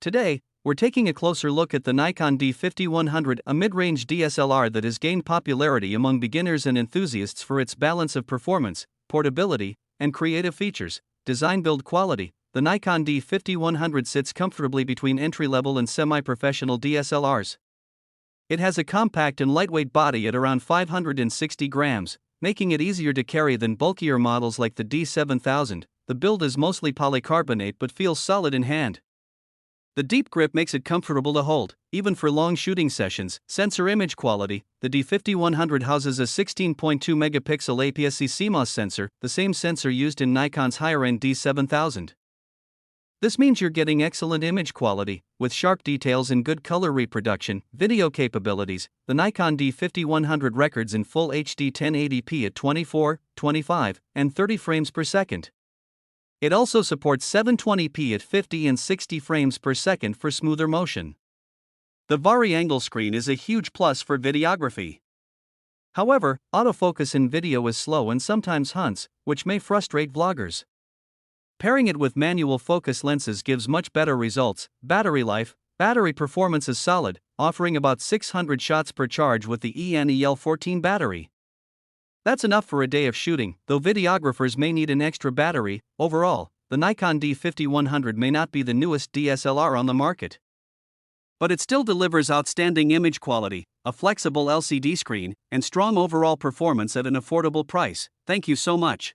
Today, we're taking a closer look at the Nikon D5100, a mid-range DSLR that has gained popularity among beginners and enthusiasts for its balance of performance, portability, and creative features. Design-build quality. The Nikon D5100 sits comfortably between entry-level and semi-professional DSLRs. It has a compact and lightweight body at around 560 grams, making it easier to carry than bulkier models like the D7000. The build is mostly polycarbonate but feels solid in hand. The deep grip makes it comfortable to hold, even for long shooting sessions. Sensor image quality. The D5100 houses a 16.2 megapixel APS-C CMOS sensor, the same sensor used in Nikon's higher-end D7000. This means you're getting excellent image quality, with sharp details and good color reproduction. Video capabilities. The Nikon D5100 records in full HD 1080p at 24, 25, and 30 frames per second. It also supports 720p at 50 and 60 frames per second for smoother motion. The vari-angle screen is a huge plus for videography. However, autofocus in video is slow and sometimes hunts, which may frustrate vloggers. Pairing it with manual focus lenses gives much better results. Battery life. Battery performance is solid, offering about 600 shots per charge with the ENEL14 battery. That's enough for a day of shooting, though videographers may need an extra battery. Overall, the Nikon D5100 may not be the newest DSLR on the market, but it still delivers outstanding image quality, a flexible LCD screen, and strong overall performance at an affordable price. Thank you so much.